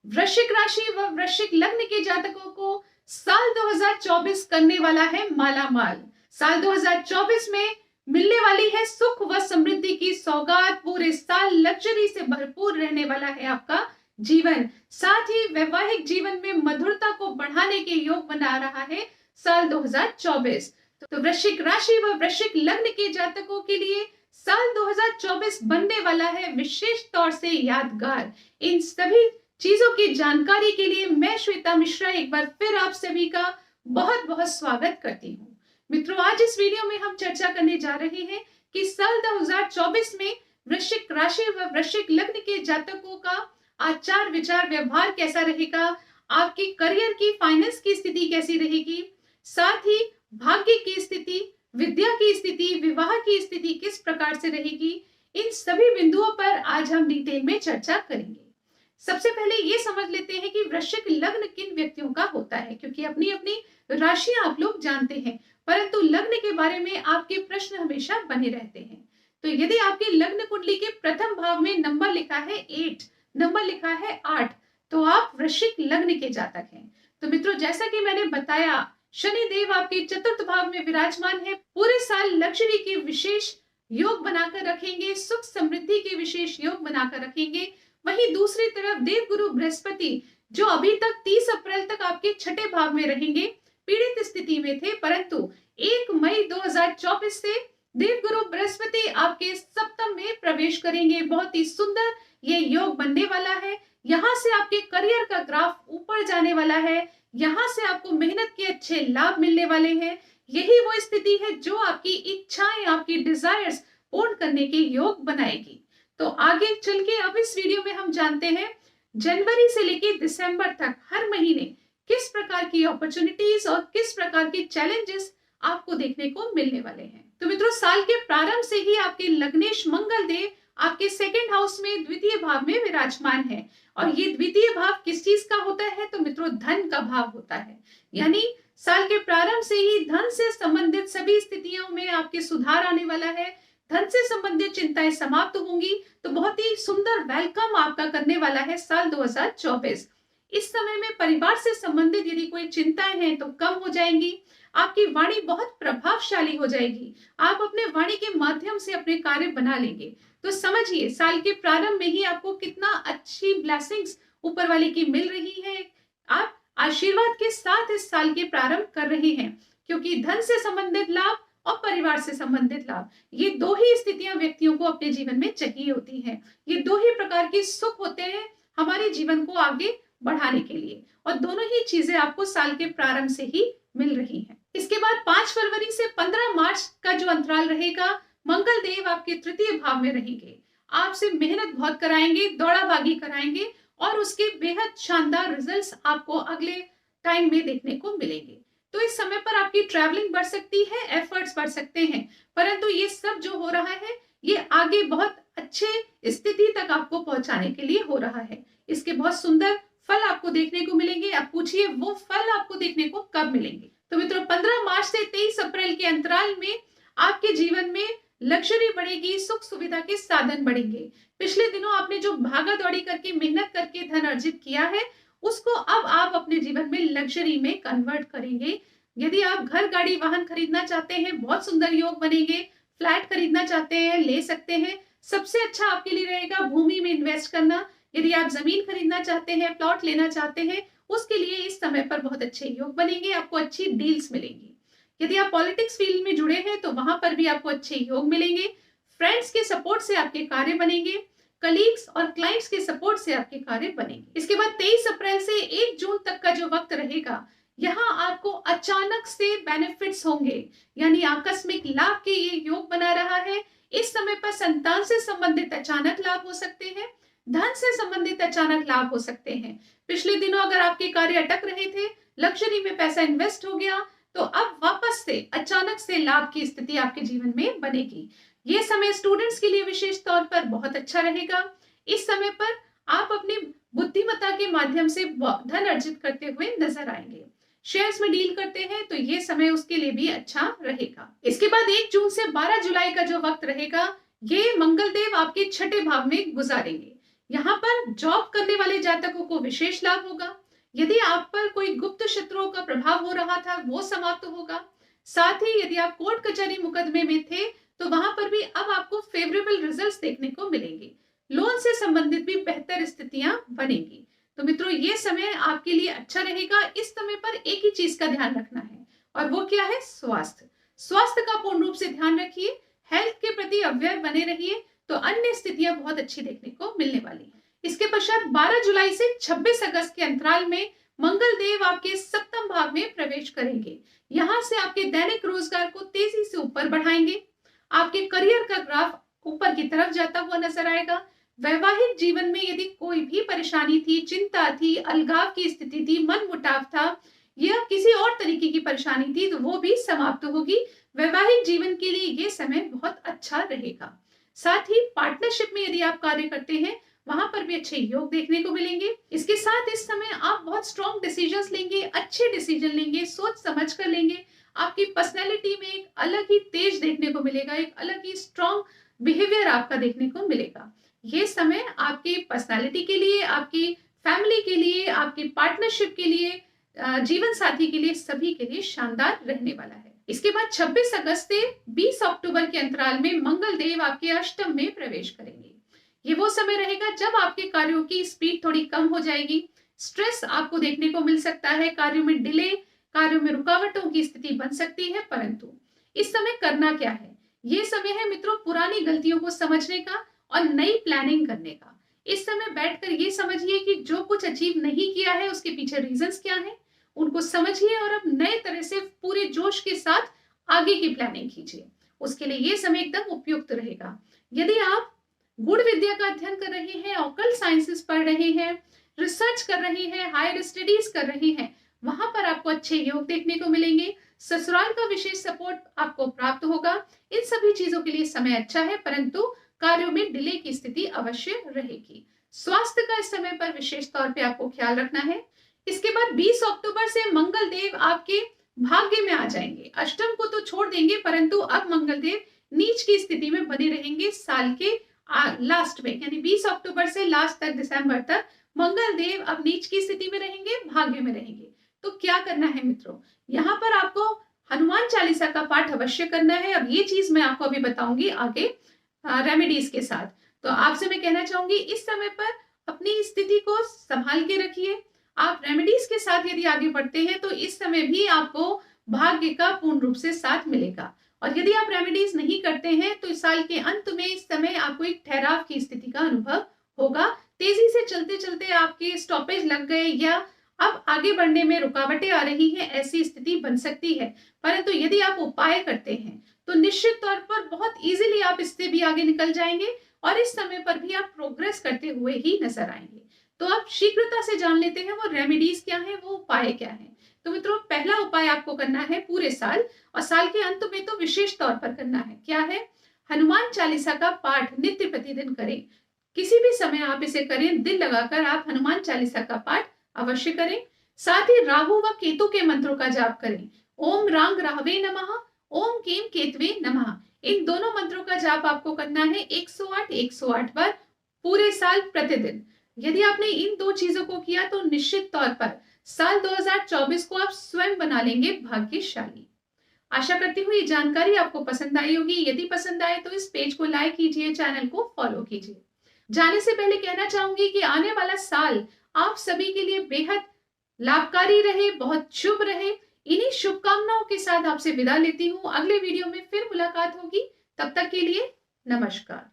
वृश्चिक राशि व वृश्चिक लग्न के जातकों को साल 2024 करने वाला है मालामाल। साल 2024 में मिलने वाली है सुख व समृद्धि की सौगात। पूरे साल लग्जरी से भरपूर रहने वाला है आपका जीवन। साथ ही वैवाहिक जीवन में मधुरता को बढ़ाने के योग बना रहा है साल 2024। तो वृश्चिक राशि व वृश्चिक लग्न के जातकों के लिए साल 2024 बनने वाला है विशेष तौर से यादगार। इन सभी चीजों की जानकारी के लिए मैं श्वेता मिश्रा एक बार फिर आप सभी का बहुत बहुत स्वागत करती हूँ। मित्रों, आज इस वीडियो में हम चर्चा करने जा रहे हैं कि साल 2024 में वृश्चिक राशि व वृश्चिक लग्न के जातकों का आचार विचार व्यवहार कैसा रहेगा, आपकी करियर की फाइनेंस की स्थिति कैसी रहेगी, साथ ही भाग्य की स्थिति, विद्या की स्थिति, विवाह की स्थिति किस प्रकार से रहेगी। इन सभी बिंदुओं पर आज हम डिटेल में चर्चा करेंगे। सबसे पहले ये समझ लेते हैं कि वृश्चिक लग्न किन व्यक्तियों का होता है, क्योंकि अपनी अपनी राशियां आप लोग जानते हैं, परंतु लग्न के बारे में आपके प्रश्न हमेशा बने रहते हैं। तो यदि आपके लग्न कुंडली के प्रथम भाव में नंबर लिखा है 8, नंबर लिखा है 8, तो आप वृश्चिक लग्न के जातक हैं। तो मित्रों, जैसा कि मैंने बताया, शनि देव आपके चतुर्थ भाव में विराजमान है। पूरे साल लग्जरी के विशेष योग बनाकर रखेंगे, सुख समृद्धि के विशेष योग बनाकर रखेंगे। वहीं दूसरी तरफ देवगुरु बृहस्पति, जो अभी तक 30 अप्रैल तक आपके छठे भाव में रहेंगे, पीड़ित स्थिति में थे, परंतु 1 मई 2024 से देवगुरु बृहस्पति आपके सप्तम में प्रवेश करेंगे। बहुत ही सुंदर ये योग बनने वाला है। यहाँ से आपके करियर का ग्राफ ऊपर जाने वाला है। यहाँ से आपको मेहनत के अच्छे लाभ मिलने वाले हैं। यही वो स्थिति है जो आपकी इच्छाएं, आपकी डिजायर्स पूर्ण करने के योग बनाएगी। तो आगे चल के अब इस वीडियो में हम जानते हैं जनवरी से लेकर दिसंबर तक हर महीने किस प्रकार की अपॉर्चुनिटीज और किस प्रकार के चैलेंजेस आपको देखने को मिलने वाले हैं। तो मित्रों, साल के प्रारंभ से ही आपके लग्नेश मंगल देव आपके सेकंड हाउस में द्वितीय भाव में विराजमान है। और ये द्वितीय भाव किस चीज का होता है? तो मित्रों, धन का भाव होता है। यानी साल के प्रारंभ से ही धन से संबंधित सभी स्थितियों में आपके सुधार आने वाला है। धन से संबंधित चिंताएं समाप्त होंगी। तो बहुत ही सुंदर वेलकम आपका करने वाला है साल 2024। इस समय में परिवार से संबंधित यदि कोई चिंताएं हैं तो कम हो जाएंगी। आपकी वाणी बहुत प्रभावशाली हो जाएगी। आप अपने वाणी के माध्यम से अपने कार्य बना लेंगे। तो समझिए, साल के प्रारंभ में ही आपको कितना अच्छी ब्लेसिंग्स ऊपर वाले की मिल रही है। आप आशीर्वाद के साथ इस साल के प्रारंभ कर रहे हैं, क्योंकि धन से संबंधित लाभ और परिवार से संबंधित लाभ, ये दो ही स्थितियां व्यक्तियों को अपने जीवन में चाहिए होती हैं। ये दो ही प्रकार के सुख होते हैं हमारे जीवन को आगे बढ़ाने के लिए, और दोनों ही चीजें आपको साल के प्रारंभ से ही मिल रही हैं। इसके बाद 5 फरवरी से 15 मार्च का जो अंतराल रहेगा, मंगल देव आपके तृतीय भाव में रहेंगे। आपसे मेहनत बहुत कराएंगे, दौड़ा भागी कराएंगे, और उसके बेहद शानदार रिजल्ट्स आपको अगले टाइम में देखने को मिलेंगे। तो इस समय पर आपकी ट्रैवलिंग बढ़ सकती है, एफर्ट्स बढ़ सकते हैं, परंतु ये सब जो हो रहा है ये आगे बहुत अच्छे स्थिति तक आपको पहुंचाने के लिए हो रहा है। इसके बहुत सुंदर फल आपको देखने को मिलेंगे। आप पूछिए वो फल आपको देखने को कब मिलेंगे? तो मित्रों, 15 मार्च से 23 अप्रैल के अंतराल में आपके जीवन में लग्जरी बढ़ेगी, सुख सुविधा के साधन बढ़ेंगे। पिछले दिनों आपने जो भागा दौड़ी करके मेहनत करके धन अर्जित किया है, उसको अब आप अपने जीवन में लग्जरी में कन्वर्ट करेंगे। यदि आप घर, गाड़ी, वाहन खरीदना चाहते हैं, बहुत सुंदर योग बनेंगे। फ्लैट खरीदना चाहते हैं, ले सकते हैं। सबसे अच्छा आपके लिए रहेगा भूमि में इन्वेस्ट करना। यदि आप जमीन खरीदना चाहते हैं, प्लॉट लेना चाहते हैं, उसके लिए इस समय पर बहुत अच्छे योग बनेंगे, आपको अच्छी डील्स मिलेंगी। यदि आप पॉलिटिक्स फील्ड में जुड़े हैं तो वहां पर भी आपको अच्छे योग मिलेंगे। फ्रेंड्स के सपोर्ट से आपके कार्य बनेंगे। कलीग्स और क्लाइंट्स के सपोर्ट से आपके कार्य बनेंगे। इसके बाद 23 अप्रैल से 1 जून तक का जो वक्त रहेगा, यहाँ आपको अचानक से बेनिफिट्स होंगे, यानी आकस्मिक लाभ के ये योग बना रहा है। इस समय पर संतान से संबंधित अचानक लाभ हो सकते हैं, धन से संबंधित अचानक लाभ हो सकते हैं। पिछले दिनों अगर आपके कार्य अटक रहे थे, लग्जरी में पैसा इन्वेस्ट हो गया, तो अब वापस से अचानक से लाभ की स्थिति आपके जीवन में बनेगी। ये समय स्टूडेंट्स के लिए विशेष तौर पर बहुत अच्छा रहेगा। इस समय पर आप अपनी बुद्धिमत्ता के माध्यम से धन अर्जित करते हुए नजर आएंगे। शेयर्स में डील करते हैं तो ये समय उसके लिए भी अच्छा रहेगा। इसके बाद 1 जून से 12 जुलाई का जो वक्त रहेगा, ये मंगल देव आपके छठे भाव में गुजारेंगे। यहाँ पर जॉब करने वाले जातकों को विशेष लाभ होगा। यदि आप पर कोई गुप्त शत्रुओं का प्रभाव हो रहा था वो समाप्त होगा। साथ ही यदि आप कोर्ट कचहरी मुकदमे में थे तो वहां पर भी अब आपको फेवरेबल रिजल्ट्स देखने को मिलेंगे। लोन से संबंधित भी बेहतर स्थितियां बनेगी। तो मित्रों, ये समय आपके लिए अच्छा रहेगा। इस समय पर एक ही चीज का ध्यान रखना है और वो क्या है? स्वास्थ्य। स्वास्थ्य का पूर्ण रूप से ध्यान रखिए, हेल्थ के प्रति अवेयर बने रहिए, तो अन्य स्थितियां बहुत अच्छी देखने को मिलने वाली है। इसके पश्चात 12 जुलाई से 26 अगस्त के अंतराल में मंगल देव आपके सप्तम भाव में प्रवेश करेंगे। यहां से आपके दैनिक रोजगार को तेजी से ऊपर बढ़ाएंगे। आपके करियर का ग्राफ ऊपर की तरफ जाता हुआ नजर आएगा। वैवाहिक जीवन में यदि कोई भी परेशानी थी, चिंता थी, अलगाव की स्थिति थी, मन मुटाव था या किसी और तरीके की परेशानी थी तो वो भी समाप्त होगी। वैवाहिक जीवन के लिए ये समय बहुत अच्छा रहेगा। साथ ही पार्टनरशिप में यदि आप कार्य करते हैं वहां पर भी अच्छे योग देखने को मिलेंगे। इसके साथ इस समय आप बहुत स्ट्रॉन्ग डिसीजंस लेंगे, अच्छे डिसीजन लेंगे, सोच समझ कर लेंगे। आपकी पर्सनैलिटी में एक अलग ही तेज देखने को मिलेगा, एक अलग ही स्ट्रॉन्ग बिहेवियर आपका देखने को मिलेगा। ये समय आपकी पर्सनैलिटी के लिए, आपकी फैमिली के लिए, आपकी पार्टनरशिप के लिए, जीवन साथी के लिए, सभी के लिए शानदार रहने वाला है। इसके बाद 26 अगस्त से 20 अक्टूबर के अंतराल में मंगल देव आपके अष्टम में प्रवेश करेंगे। ये वो समय रहेगा जब आपके कार्यों की स्पीड थोड़ी कम हो जाएगी। स्ट्रेस आपको देखने को मिल सकता है, कार्यों में डिले, कार्यों में रुकावटों की स्थिति बन सकती है। परंतु इस समय करना क्या है? ये समय है मित्रों पुरानी गलतियों को समझने का और नई प्लानिंग करने का। इस समय बैठकर ये समझिए कि जो कुछ अचीव नहीं किया है उसके पीछे रीजंस क्या है, उनको समझिए और अब नए तरह से पूरे जोश के साथ आगे की प्लानिंग कीजिए। उसके लिए ये समय एकदम उपयुक्त रहेगा। यदि आप गुण विद्या का अध्ययन कर रहे हैं, ऑकल्ट साइंसेस पढ़ रहे हैं, रिसर्च कर रहे हैं, हायर स्टडीज कर रहे हैं, वहां पर आपको अच्छे योग देखने को मिलेंगे। ससुराल का विशेष सपोर्ट आपको प्राप्त होगा। इन सभी चीजों के लिए समय अच्छा है, परंतु कार्यों में डिले की स्थिति अवश्य रहेगी। स्वास्थ्य का इस समय पर विशेष तौर पे आपको ख्याल रखना है। इसके बाद 20 अक्टूबर से मंगल देव आपके भाग्य में आ जाएंगे। अष्टम को तो छोड़ देंगे, परंतु अब मंगल देव नीच की स्थिति में बने रहेंगे साल के लास्ट में, यानी 20 अक्टूबर से लास्ट तक, दिसंबर तक मंगल देव अब नीच की स्थिति में रहेंगे, भाग्य में रहेंगे। तो क्या करना है मित्रों? यहाँ पर आपको हनुमान चालीसा का पाठ अवश्य करना है। अब ये चीज मैं आपको अभी बताऊंगी आगे रेमेडीज के साथ। तो आपसे मैं कहना चाहूंगी इस समय पर अपनी स्थिति को संभाल के रखिए। आप रेमेडीज के साथ यदि आगे बढ़ते हैं तो इस समय भी आपको भाग्य का पूर्ण रूप से साथ मिलेगा। और यदि आप रेमेडीज नहीं करते हैं तो इस साल के अंत में इस समय आपको एक ठहराव की स्थिति का अनुभव होगा। तेजी से चलते चलते आपके स्टॉपेज लग गए या अब आगे बढ़ने में रुकावटें आ रही हैं, ऐसी स्थिति बन सकती है। परंतु यदि आप उपाय करते हैं तो निश्चित तौर पर बहुत इजीली आप इससे भी आगे निकल जाएंगे और इस समय पर भी आप प्रोग्रेस करते हुए ही नजर आएंगे। तो आप शीघ्रता से जान लेते हैं वो रेमेडीज क्या है, वो उपाय क्या है। तो मित्रों, पहला उपाय आपको करना है पूरे साल और साल के अंत में तो विशेष तौर पर करना है। क्या है? हनुमान चालीसा का पाठ नित्य प्रतिदिन करें। किसी भी समय आप इसे करें, दिल लगाकर आप हनुमान चालीसा का पाठ अवश्य करें। साथ ही राहु व केतु के मंत्रों का जाप करें। ओम रांग राहवे नमः, ओम केम केतवे नमः। इन दोनों मंत्रों का जाप आपको करना है 108 बार पूरे साल प्रतिदिन। यदि आपने इन दो चीजों को किया तो निश्चित तौर पर साल 2024 को आप स्वयं बना लेंगे भाग्यशाली। आशा करती हूँ ये जानकारी आपको पसंद आई होगी। यदि पसंद आए तो इस पेज को लाइक कीजिए, चैनल को फॉलो कीजिए। जाने से पहले कहना चाहूंगी कि आने वाला साल आप सभी के लिए बेहद लाभकारी रहे, बहुत शुभ रहे। इन्हीं शुभकामनाओं के साथ आपसे विदा लेती हूँ। अगले वीडियो में फिर मुलाकात होगी। तब तक के लिए नमस्कार।